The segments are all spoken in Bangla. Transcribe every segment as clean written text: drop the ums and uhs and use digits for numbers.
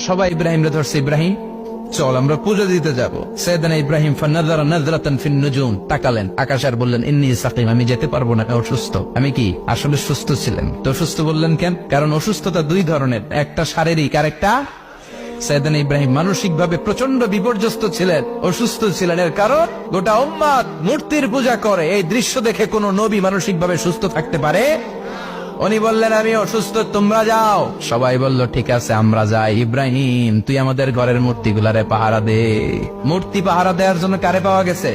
সবাই ইব্রাহিমরে ধরছে, ইব্রাহিম চল আমরা পুজো দিতে যাব। সাইয়েদনা ইব্রাহিম ফানাযারা নাযরাতান ফিন নুজুম, তাকালেন আকাশে আর বললেন, ইন্নী সাকিম, আমি যেতে পারবো না, আমি অসুস্থ। আমি কি আসলে সুস্থ ছিলেন? তো অসুস্থ বললেন কেন? কারণ অসুস্থতা দুই ধরনের, একটা শারীরিক আর একটা সাইয়েদনা ইব্রাহিম মানসিকভাবে প্রচন্ড বিপর্যস্ত ছিলেন, অসুস্থ ছিলেন। এর কারণ গোটা উম্মাত মূর্তির পূজা করে, এই দৃশ্য দেখে কোন নবী মানসিকভাবে সুস্থ থাকতে পারে? উনি বললেন, আমি অসুস্থ, তোমরা যাও। সবাই বলল, ঠিক আছে আমরা যাই। ইব্রাহিম তুই আমাদের ঘরের মূর্তিগুলারে পাহারা দে। মূর্তি পাহারা দেওয়ার জন্য কারে পাওয়া গেছে?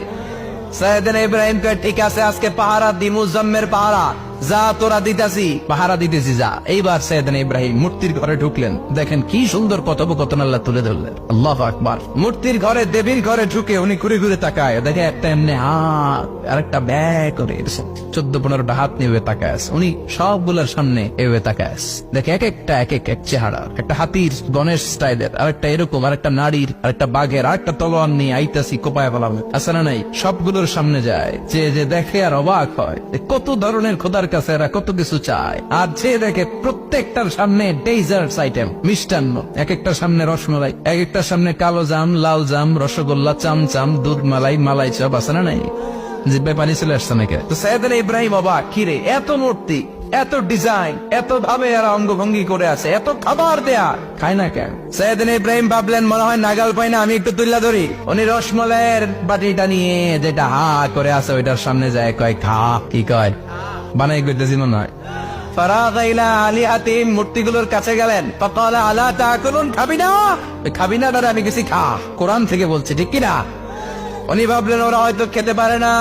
সাইয়েদনা ইব্রাহিম কয়, ঠিক আছে আজকে পাহারা দি, মুজাম্মের পাহারা, যা তোরা দিতাছি, পাহারা দিতেছি যা। এইবার সাইয়েদনা ইব্রাহিম মূর্তির ঘরে ঢুকলেন। দেখেন কি সুন্দর কথোপকথন আল্লাহ তুলে ধরলেন। আল্লাহু আকবার। মূর্তির ঘরে, দেবীর ঘরে ঢুকে উনি ঘুরে ঘুরে তাকায়, দেখে একটা এমনি হাত আর একটা ব্যাগ করে 14-15টা হাত নিয়ে তাকায় আছে। উনি সবগুলোর সামনে এভাবে তাকায় আছে, দেখে এক একটা এক এক চেহারা, একটা হাতির গণেশ স্টাইলের, আর একটা এরকম, আর একটা নারীর, আর একটা বাঘের, আর একটা তলোয়ার নিয়ে আইতাছি কোপায় ফেলাম আছে না নাই। সবগুলোর সামনে যায়, যে দেখে আর অবাক হয় কত ধরনের খোদার কাছে এরা কত কিছু চায়। আর যে দেখে প্রত্যেকটার সামনে ডেজার্টস আইটেম, মিষ্টান্ন, এক একটার সামনে রসমালাই, এক একটার সামনে কালো জাম, লাল জাম, রসগোল্লা, চামচাম, দুধ মালাই, মালাই চপ, আছে না নাই। জিব্বায় পানি চলে আসছে নাকি? তো সাইয়েদনা ইব্রাহিম অবাক, কিরে এত মূর্তি, এত ডিজাইন, এত ভাবে এরা অঙ্গভঙ্গি করে আছে, এত খাবার দেয়া, খায় না কেন? সাইয়েদনা ইব্রাহিম ভাবলেন, মনে হয় নাগাল পাই না, আমি একটু তুল্লা ধরি। উনি রসমলাইয়ের বাটিটা নিয়ে যেটা হা করে আছে ওইটার সামনে যায়, কয় খা। কি কয়? বানাই করতেছি মনে হয়। ফারাগা ইলা আলিহাতিহিম, মূর্তিগুলোর কাছে গেলেন। ফাকালা আলা তাকুলুন, খাবি না? খাবি না দাদা, আমি কিছু খা, কোরআন থেকে বলছি, ঠিক কিনা? উনি ভাবলেন ওরা হয়তো খেতে পারে না,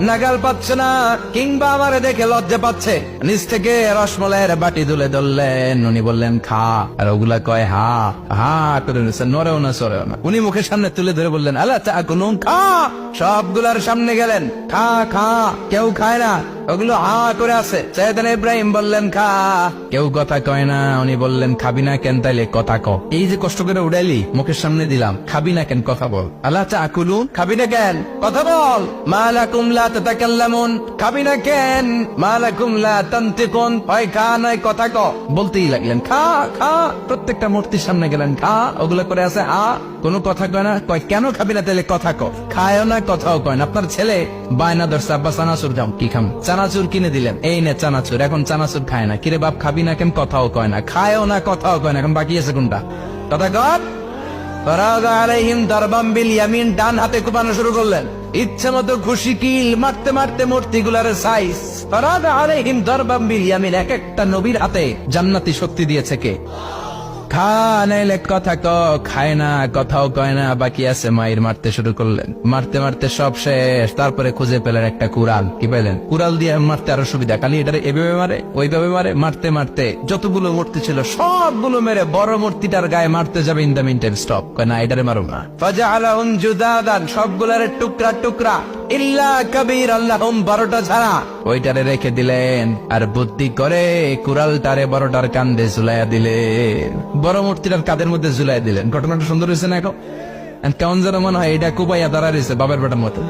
নাগাল পাচ্ছে না, কিংবা আমারে দেখে লজ্জা পাচ্ছে। নিচ থেকে রসমলাইয়ের বাটি তুলে ধরলেন। উনি বললেন খা, আর ওগুলা কয় হা হা করে নিচ্ছে, নড়েও না সরেও না। উনি মুখের সামনে তুলে ধরে বললেন, আলা তাকুলুন, খা। সবগুলার সামনে গেলেন, খা খা। কেউ খায় না, ওগুলো হা করে আছে। সাইয়েদনা ইব্রাহিম বললেন খা, কেউ কথা কয় না। উনি বললেন, খাবি না কেন? তাইলে কথা ক। এই যে কষ্ট করে উড়াইলি, মুখের সামনে দিলাম, খাবি না কেন? কথা বল। আলা তাকুলুন, খাবি না কেন? কথা বল। মা লাকুম লা তাতাকাল্লামুন, খাবি না কেন? মা লাকুম লা তানতিকুন, হয় খা নয় কথা ক। বলতেই লাগলেন, খা খা। প্রত্যেকটা মূর্তির সামনে গেলেন, খা। ওগুলো করে আছে হা, কোনো কথা কয় না। কয় কেন খাবি না? তাইলে কথা ক। খায়ও না, কথাও কয় না। আপনার ছেলে বায়না ধরছে, আব্বা চানাচুর দাও। কি খাম? চানাচুর কিনে দিলেন, এই নে চানাচুর। এখন চানাচুর খায় না। কিরে বাপ খাবি না কেন? কথাও কয় না, খায়ও না, কথাও কয় না। এখন বাকি আছে কোনটা? কথা কর। ফারাগা আলাইহিম দারবাম বিল ইয়ামিন, ডান হাতে কোপানো শুরু করলেন। ইচ্ছে মতো খুশি কিল মারতে মারতে মূর্তিগুলার সাইজ। ফারাগা আলাইহিম দারবাম বিল ইয়ামিন, এক একটা নবীর হাতে জান্নাতি শক্তি দিয়েছে কে? খা নাইলে কথা ক। খায় না, কথাও কয় না, বাকি আছে মায়ের। মারতে শুরু করলেন, মারতে মারতে সব শেষ। তারপরে খুঁজে পেলেন একটা কুড়াল। কি পেলেন? কুড়াল দিয়ে মারতে আরো সুবিধা, খালি এটারে এভাবে মারে, ওইভাবে মারে। মারতে মারতে যতগুলো মূর্তি ছিল সবগুলো মেরে বড় মূর্তিটার গায়ে মারতে যাবে, in the meantime stop, কয় না এটারে মারো না। ফাজআলাহুম জুদাদান, সবগুলারে টুকরা টুকরা, ইল্লা কাবীর আল্লাহুম, 12টা ছাড়া ওইটারে রেখে দিলেন। আর বুদ্ধি করে কুড়ালটারে বড়টার কান্দে ঝুলাইয়া দিলেন, বড় মূর্তিটার কাদের মধ্যে ঝুলাই দিলেন। ঘটনাটা সুন্দর হয়েছে না? এখন কেমন যেন মনে হয় এটা কুপাইয়া দাঁড়া রয়েছে বাবার বেটার মতো।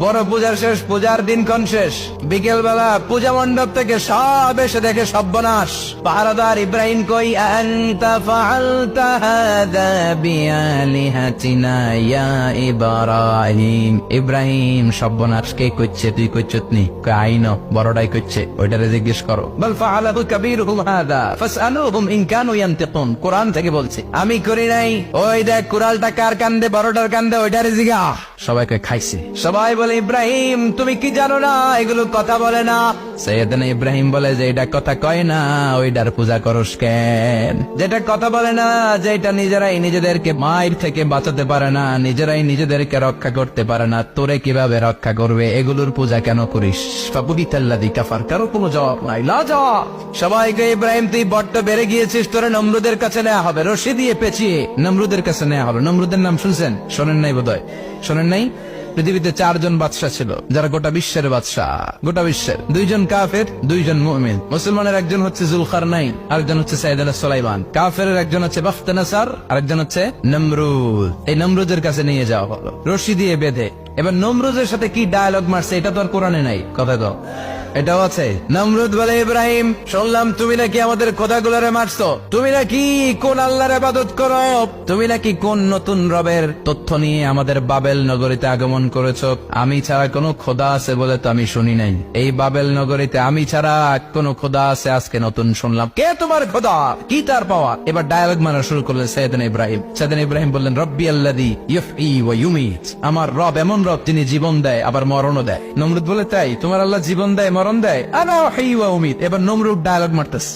বড় পূজার শেষ, পূজার দিনক্ষণ শেষ। বিকেল বেলা পূজা মণ্ডপ থেকে সব এসে দেখে সর্বনাশ। পাহারাদার ইব্রাহিম কই, আনতা ফাআলতা হাদা বিআলিহাতিনা ইয়া ইব্রাহিম। ইব্রাহিম সর্বনাশ কে করছে? তুই করছত নি? আইনো বড়টাই করছে, ওইটারে জিজ্ঞেস করো। বল ফাআলাহু কাবীরুহুম হাদা ফাসআলুহুম ইন কানু ইয়ানতিকুন, কোরআন থেকে বলছে, আমি করি নাই। ওই দেখ কুড়ালটা কার কান্দে, বড়টার কান্দে, ওইটারে জিগা। সবাইকে খাইছে। সবাই বলে, ইব্রাহিম তুমি কি জানো না এগুলো কথা বলে না? সাইয়েদনা ইব্রাহিম বলে যে এটা কথা কয় না, ওইটার পূজা করস কেন? যেটা কথা বলে না, যেটা নিজেরাই নিজেদেরকে মায়ের থেকে বাঁচাতে পারে না, নিজেরাই নিজেদেরকে রক্ষা করতে পারে না, তোরে কিভাবে রক্ষা করবে? এগুলোর পূজা কেন করিস? ফাবুদিতাল্লাযী কাফার, কারো কোনো জবাব নাই, লাজা। সবাইকে, ইব্রাহিম তুই বড্ড বেড়ে গিয়েছিস, তোরে নমরুদের কাছে নেওয়া হবে, রশি দিয়ে পেঁচিয়ে নমরুদের কাছে নেওয়া হবে। নমরুদের নাম শুনছেন? শোনেন নাই বোধহয়? শোনেন নাই? পৃথিবীতে 4 জন বাদশা ছিল, যারা গোটা বিশ্বের বাদশা। গোটা বিশ্বের 2 জন কাফের, 2 জন মুমিন। মুসলমানের একজন হচ্ছে জুলকারনাইন, আরেকজন হচ্ছে সাইয়েদনা সুলাইমান। কাফের একজন হচ্ছে বাখতানাসার, আরেকজন হচ্ছে নমরুদ। এই নমরুদের কাছে নিয়ে যাওয়া হলো রশি দিয়ে বেঁধে। এবার নমরুদের সাথে কি ডায়ালগ মারছে এটা তো আর কোরআনে নাই। কথা তো এটাও আছে। নমরুদ বলে, ইব্রাহিম শুনলাম তুমি নাকি আমাদের খোদাগুলোরে মারছো, তুমি নাকি কোন আল্লাহর ইবাদত করো, তুমি নাকি কোন নতুন রবের তথ্য নিয়ে আমাদের বাবেল নগরীতে আগমন করেছো। আমি ছাড়া কোনো খোদা আছে বলে তো আমি শুনি নাই, এই বাবেল নগরীতে আমি ছাড়া কোনো খোদা আছে আজকে নতুন শুনলাম। কে তোমার খোদা, কি তার পাওয়া? এবার ডায়ালগ মারা শুরু করলেন সাইয়েদনা ইব্রাহিম। সাইয়েদনা ইব্রাহিম বললেন, রব্বি আল্লাযী ইউহয়ী ওয়া ইউমীত, আমার রব এমন রব যিনি জীবন দেয় আবার মরণও দেয়। নমরুদ বলে, তাই তোমার আল্লাহ জীবন দেয় মরণ দেয়? আনা উহয়ী ওয়া উমীত। এবার নমরুদ ডায়ালগ মারতেছে,